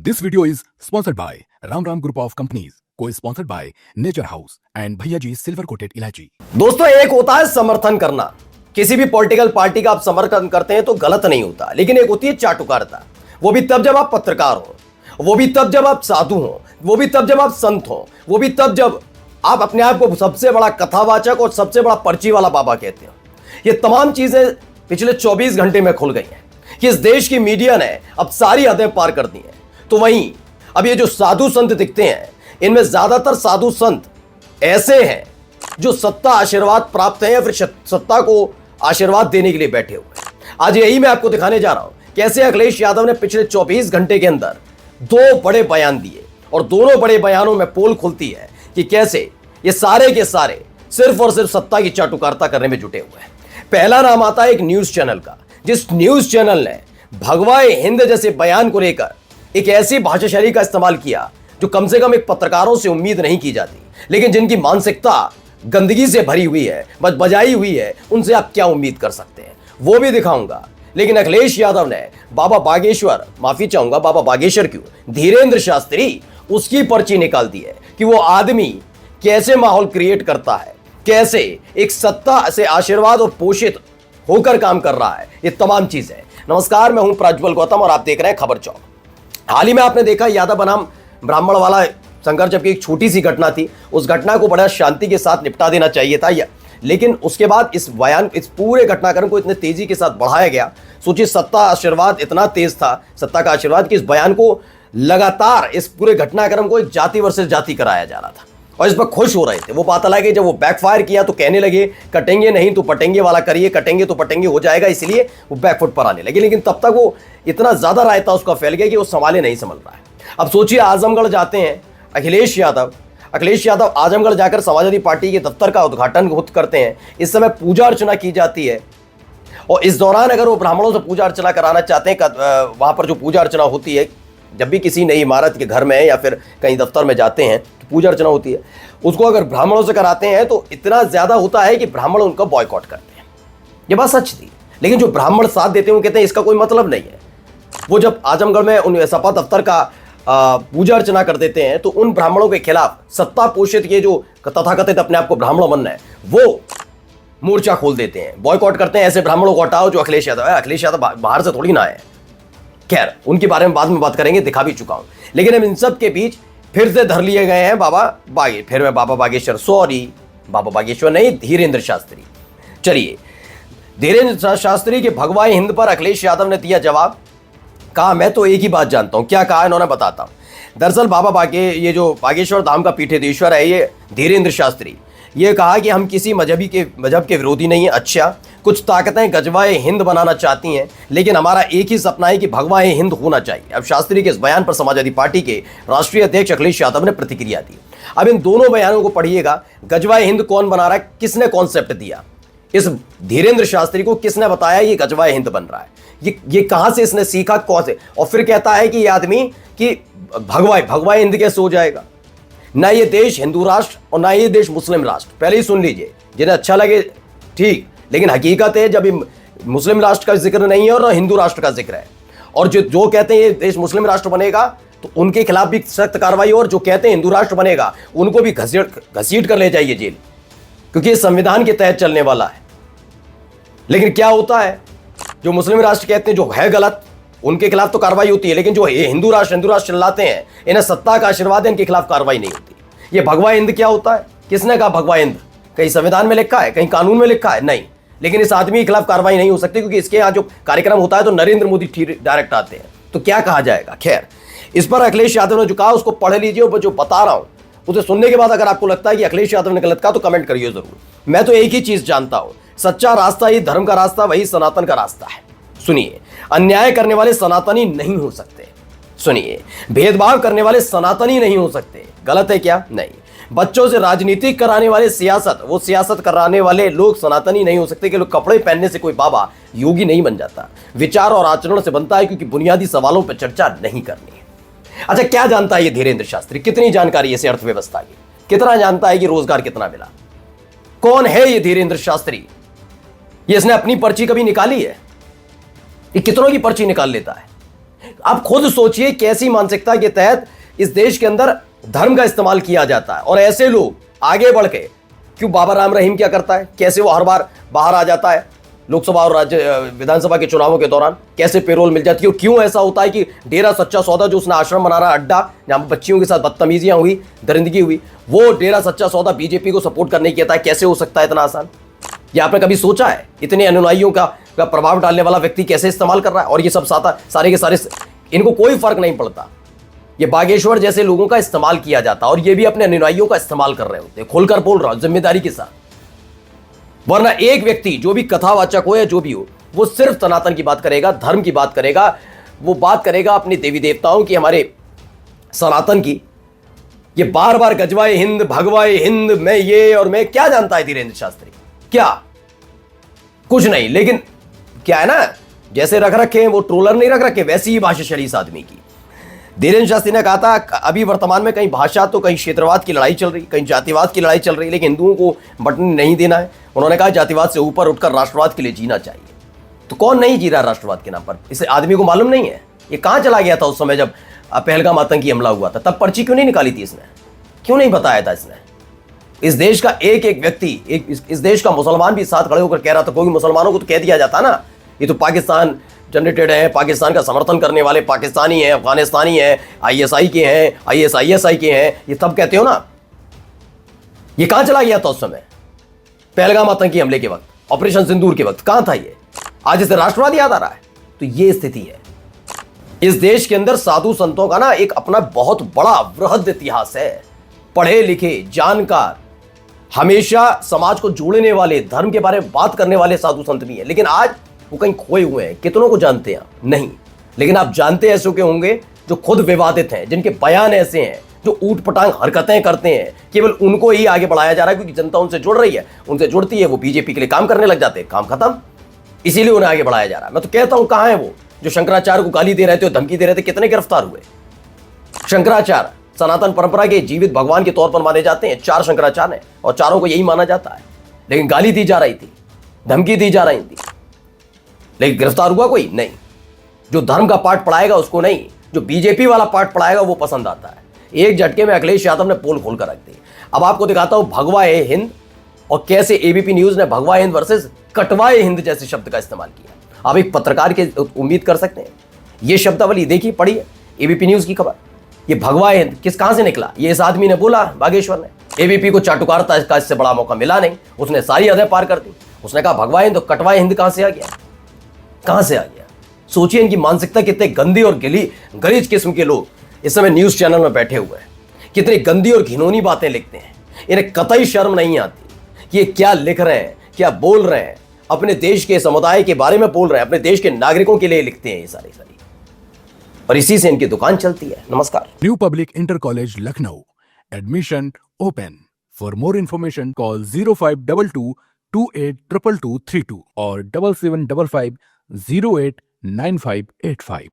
This video is sponsored by Ram Ram Group of Companies, co-sponsored by Nature House and भैया G silver coated इलायची। दोस्तों, एक होता है समर्थन करना, किसी भी पॉलिटिकल पार्टी का आप समर्थन करते हैं तो गलत नहीं होता, लेकिन एक होती है चाटुकारिता। वो भी तब जब आप पत्रकार हो, वो भी तब जब आप साधु हो, वो भी तब जब आप संत हो, वो भी तब जब आप अपने आप को सबसे बड़ा कथावाचक और सबसे बड़ा पर्ची वाला बाबा कहते हो। ये तमाम चीजें पिछले 24 घंटे में खुल गई हैं कि इस देश की मीडिया ने अब सारी हदें पार कर दी हैं। तो वहीं अब ये जो साधु संत दिखते हैं, इनमें ज्यादातर साधु संत ऐसे हैं जो सत्ता आशीर्वाद प्राप्त है या फिर सत्ता को आशीर्वाद देने के लिए बैठे हुए हैं। आज यही मैं आपको दिखाने जा रहा हूं कैसे अखिलेश यादव ने पिछले 24 घंटे के अंदर 2 बड़े बयान दिए और दोनों बड़े बयानों में पोल खुलती है कि कैसे ये सारे के सारे सिर्फ और सिर्फ सत्ता की चाटुकारिता करने में जुटे हुए हैं। पहला नाम आता है एक न्यूज चैनल का, जिस न्यूज चैनल ने भगवाए हिंद जैसे बयान को लेकर एक ऐसी भाषा शैली का इस्तेमाल किया जो कम से कम एक पत्रकारों से उम्मीद नहीं की जाती, लेकिन जिनकी मानसिकता गंदगी से भरी हुई है, बजाई हुई है, उनसे आप क्या उम्मीद कर सकते हैं वो भी दिखाऊंगा। लेकिन अखिलेश यादव ने बाबा बागेश्वर, माफी चाहूंगा बाबा बागेश्वर क्यों, धीरेन्द्र शास्त्री, उसकी पर्ची निकाल दी है कि वो आदमी कैसे माहौल क्रिएट करता है, कैसे एक सत्ता से आशीर्वाद और पोषित होकर काम कर रहा है। ये तमाम चीजें। नमस्कार, मैं हूं प्रज्वल गौतम और आप देख रहे हैं खबर चौक। हाल ही में आपने देखा यादव बनाम ब्राह्मण वाला संघर्ष, जबकि एक छोटी सी घटना थी, उस घटना को बड़ा शांति के साथ निपटा देना चाहिए था, लेकिन उसके बाद इस पूरे घटनाक्रम को इतने तेजी के साथ बढ़ाया गया। सोचिए, सत्ता आशीर्वाद इतना तेज था, सत्ता का आशीर्वाद, कि इस बयान को लगातार इस पूरे घटनाक्रम को एक जाति वर्सेस जाति कराया जा रहा था और इस पर खुश हो रहे थे। वो बात अलग है, जब वो बैकफायर किया तो कहने लगे कटेंगे नहीं तो पटेंगे वाला करिए, कटेंगे तो पटेंगे हो जाएगा, इसलिए वो बैकफुट पर आने लगे। लेकिन तब तक वो इतना ज्यादा रायता उसका फैल गया कि वो संभाले नहीं संभल रहा है। अब सोचिए, आजमगढ़ जाते हैं अखिलेश यादव आजमगढ़ जाकर समाजवादी पार्टी के दफ्तर का उद्घाटन करते हैं। इस समय पूजा अर्चना की जाती है और इस दौरान अगर वो ब्राह्मणों से पूजा अर्चना कराना चाहते हैं, वहां पर जो पूजा अर्चना होती है, जब भी किसी नई इमारत के घर में या फिर कहीं दफ्तर में जाते हैं तो पूजा अर्चना होती है, उसको अगर ब्राह्मणों से कराते हैं तो इतना ज्यादा होता है कि ब्राह्मण उनका बॉयकॉट करते हैं। ये बात सच थी, लेकिन जो ब्राह्मण साथ देते हैं वो कहते हैं इसका कोई मतलब नहीं है। वो जब आजमगढ़ में उन सपा दफ्तर का पूजा अर्चना कर देते हैं तो उन ब्राह्मणों के खिलाफ सत्ता पोषित ये जो तथाकथित अपने आप को ब्राह्मण बनना है, वो मोर्चा खोल देते हैं, बॉयकॉट करते हैं। ऐसे ब्राह्मणों को हटाओ जो अखिलेश यादव है। अखिलेश यादव बाहर से थोड़ी ना आए, खैर उनके बारे में बाद में बात करेंगे, दिखा भी चुका हूं। लेकिन अब इन सब के बीच फिर से धर लिए गए हैं बाबा बागेश्वर नहीं, धीरेन्द्र शास्त्री। चलिए, धीरेन्द्र शास्त्री के भगवाए हिंद पर अखिलेश यादव ने दिया जवाब। कहा, मैं तो एक ही बात जानता हूं। क्या कहा इन्होंने, बताता हूं। दरअसल ये जो बागेश्वर धाम का पीठाधीश्वर है, ये धीरेन्द्र शास्त्री, ये कहा कि हम किसी मजहब के विरोधी नहीं है। अच्छा, कुछ ताकतें गजवाए हिंद बनाना चाहती हैं, लेकिन हमारा एक ही सपना है कि भगवाए हिंद होना चाहिए। अब शास्त्री के इस बयान पर समाजवादी पार्टी के राष्ट्रीय अध्यक्ष अखिलेश यादव ने प्रतिक्रिया दी। अब इन दोनों बयानों को पढ़िएगा। गजवाए हिंद कौन बना रहा है, किसने कॉन्सेप्ट दिया, इस धीरेन्द्र शास्त्री को किसने बताया ये गजवाए हिंद बन रहा है, ये कहां से इसने सीखा, कौन से, और फिर कहता है कि ये आदमी कि भगवाए हिंद कैसे हो जाएगा। ना ये देश हिंदू राष्ट्र और ना ये देश मुस्लिम राष्ट्र। पहले ही सुन लीजिए, जिन्हें अच्छा लगे ठीक, लेकिन हकीकत है जब मुस्लिम राष्ट्र का जिक्र नहीं है और ना हिंदू राष्ट्र का जिक्र है, और जो कहते हैं ये देश मुस्लिम राष्ट्र बनेगा तो उनके खिलाफ भी सख्त कार्रवाई, और जो कहते हैं हिंदू राष्ट्र बनेगा उनको भी घसीट कर ले जाइए जेल, क्योंकि ये संविधान के तहत चलने वाला है। लेकिन क्या होता है, जो मुस्लिम राष्ट्र कहते हैं जो है गलत, उनके खिलाफ तो कार्रवाई होती है, लेकिन जो हिंदू राष्ट्र चिल्लाते हैं, इन्हें सत्ता का आशीर्वाद है, इनके खिलाफ कार्रवाई नहीं होती। ये भगवा हिंद क्या होता है, किसने कहा भगवा हिंद, कहीं संविधान में लिखा है, कहीं कानून में लिखा है, नहीं। लेकिन इस आदमी के खिलाफ कार्रवाई नहीं हो सकती, क्योंकि इसके यहाँ जो कार्यक्रम होता है तो नरेंद्र मोदी डायरेक्ट आते हैं, तो क्या कहा जाएगा। खैर, इस पर अखिलेश यादव ने जो कहा उसको पढ़ लीजिए, और जो बता रहा हूं उसे सुनने के बाद अगर आपको लगता है कि अखिलेश यादव ने गलत कहा तो कमेंट करिए जरूर। मैं तो एक ही चीज जानता हूं, सच्चा रास्ता ही धर्म का रास्ता, वही सनातन का रास्ता है। सुनिए, अन्याय करने वाले सनातनी नहीं हो सकते। सुनिए, भेदभाव करने वाले सनातनी नहीं हो सकते। गलत है क्या, नहीं। बच्चों से राजनीति कराने वाले वो सियासत कराने वाले लोग सनातनी नहीं हो सकते। कि लोग कपड़े पहनने से कोई बाबा योगी नहीं बन जाता। विचार और आचरण से बनता है, क्योंकि बुनियादी सवालों पर चर्चा नहीं करनी है। अच्छा, क्या जानता है ये धीरेन्द्र शास्त्री, कितनी जानकारी है इसे अर्थव्यवस्था की, कितना जानता है कि रोजगार कितना मिला, कौन है ये धीरेन्द्र शास्त्री, ये इसने अपनी पर्ची कभी निकाली है, ये कितनों की पर्ची निकाल लेता है, आप खुद सोचिए कैसी मानसिकता के तहत इस देश के अंदर धर्म का इस्तेमाल किया जाता है। और ऐसे लोग आगे बढ़ के, क्यों बाबा राम रहीम क्या करता है, कैसे वो हर बार बाहर आ जाता है लोकसभा और राज्य विधानसभा के चुनावों के दौरान, कैसे पेरोल मिल जाती है, और क्यों ऐसा होता है कि डेरा सच्चा सौदा जो उसने आश्रम बना रहा अड्डा जहां पर बच्चियों के साथ बदतमीजियां हुई, दरिंदगी हुई, वो डेरा सच्चा सौदा बीजेपी को सपोर्ट करने की कहता है। कैसे हो सकता है इतना आसान? ये आपने कभी सोचा है? इतने अनुयायियों का प्रभाव डालने वाला व्यक्ति कैसे इस्तेमाल कर रहा है? और ये सब सारे के सारे इनको कोई फर्क नहीं पड़ता। ये बागेश्वर जैसे लोगों का इस्तेमाल किया जाता और ये भी अपने अनुयायियों का इस्तेमाल कर रहे होते। खुलकर बोल रहा हूं जिम्मेदारी के साथ, वरना एक व्यक्ति जो भी कथावाचक हो या जो भी हो, वो सिर्फ सनातन की बात करेगा, धर्म की बात करेगा, वो बात करेगा अपने देवी देवताओं की, हमारे सनातन की। ये बार बार गजवाए हिंद, भगवाए हिंद, मैं ये और मैं क्या जानता है धीरेन्द्र शास्त्री? क्या? कुछ नहीं। लेकिन क्या है ना, जैसे रख रखे हैं वो ट्रोलर नहीं रख रखे, वैसी ही भाषा शरीफ इस आदमी की। धीरेन्द्र शास्त्री ने कहा था अभी वर्तमान में कहीं भाषा तो कहीं क्षेत्रवाद की लड़ाई चल रही, कहीं जातिवाद की लड़ाई चल रही, लेकिन हिंदुओं को बटन नहीं देना है। उन्होंने कहा जातिवाद से ऊपर उठकर राष्ट्रवाद के लिए जीना चाहिए। तो कौन नहीं जी रहा राष्ट्रवाद के नाम पर? इसे आदमी को मालूम नहीं है ये कहां चला गया था उस समय जब पहलगाम आतंकी हमला हुआ था? तब पर्ची क्यों नहीं निकाली थी इसने? क्यों नहीं बताया था इसने? इस देश का एक एक व्यक्ति, इस देश का मुसलमान भी साथ खड़े होकर कह रहा था, क्योंकि मुसलमानों को तो कह दिया जाता ना ये तो पाकिस्तान जनरेटेड है, पाकिस्तान का समर्थन करने वाले पाकिस्तानी हैं, अफगानिस्तानी हैं, आईएसआई के हैं, आईएसआई के हैं, ये सब कहते हो ना। ये कहां चला गया था उस समय पहलगाम आतंकी हमले के वक्त, ऑपरेशन सिंदूर के वक्त? कहां था ये? आज इसे राष्ट्रवाद याद आ रहा है। तो ये स्थिति है इस देश के अंदर। साधु संतों का ना एक अपना बहुत बड़ा वृहद इतिहास है। पढ़े लिखे, जानकार, हमेशा समाज को जोड़ने वाले, धर्म के बारे में बात करने वाले साधु संत भी हैं। लेकिन आज वो कहीं खोए हुए हैं। कितनों को जानते हैं? नहीं। लेकिन आप जानते ऐसे के होंगे जो खुद विवादित हैं, जिनके बयान ऐसे हैं, जो ऊट पटांग हरकतें करते हैं। केवल उनको ही आगे बढ़ाया जा रहा है क्योंकि जनता उनसे जुड़ रही है, उनसे जुड़ती है, वो बीजेपी के लिए काम करने लग जाते हैं, काम खत्म। इसीलिए उन्हें आगे बढ़ाया जा रहा है। मैं तो कहता हूं कहां है वो जो शंकराचार्य को गाली दे रहे थे और धमकी दे रहे थे? कितने गिरफ्तार हुए? शंकराचार्य सनातन परंपरा के जीवित भगवान के तौर पर माने जाते हैं। 4 शंकराचार्य हैं और चारों को यही माना जाता है। लेकिन गाली दी जा रही थी, धमकी दी जा रही थी, लेकिन गिरफ्तार हुआ कोई नहीं। जो धर्म का पाठ पढ़ाएगा उसको नहीं, जो बीजेपी वाला पाठ पढ़ाएगा वो पसंद आता है। एक झटके में अखिलेश यादव ने पोल खोल कर रख दी। अब आपको दिखाता हूं भगवाए हिंद और कैसे एबीपी न्यूज ने भगवाए हिंद वर्सेस कटवाए हिंद जैसे शब्द का इस्तेमाल किया। आप एक पत्रकार के उम्मीद कर सकते हैं ये शब्दावली? देखिए, पढ़िए एबीपी न्यूज की खबर। ये भगवाए हिंद कहां से निकला? ये इस आदमी ने बोला, बागेश्वर ने। एबीपी को चाटुकारता का इससे बड़ा मौका मिला नहीं, उसने सारी हदें पार कर दी। उसने कहा भगवाए हिंद, तो कटवाए हिंद कहां से आ गया? कहां से आ गया? सोचिए इनकी मानसिकता कितने गंदी और गलीज किस्म के लोग इस समय न्यूज चैनल में बैठे हुए हैं। कितनी गंदी और घिनौनी बातें लिखते हैं। इन्हें कतई शर्म नहीं आती कि ये क्या लिख रहे हैं, क्या बोल रहे हैं। अपने देश के समुदाय के बारे में बोल रहे हैं, अपने देश के नागरिकों के लिए लिखते हैं ये सारी। और इसी से इनकी दुकान चलती है। नमस्कार। New public inter college Lucknow, admission open. For more information call 0522 282232 और 7755 089585।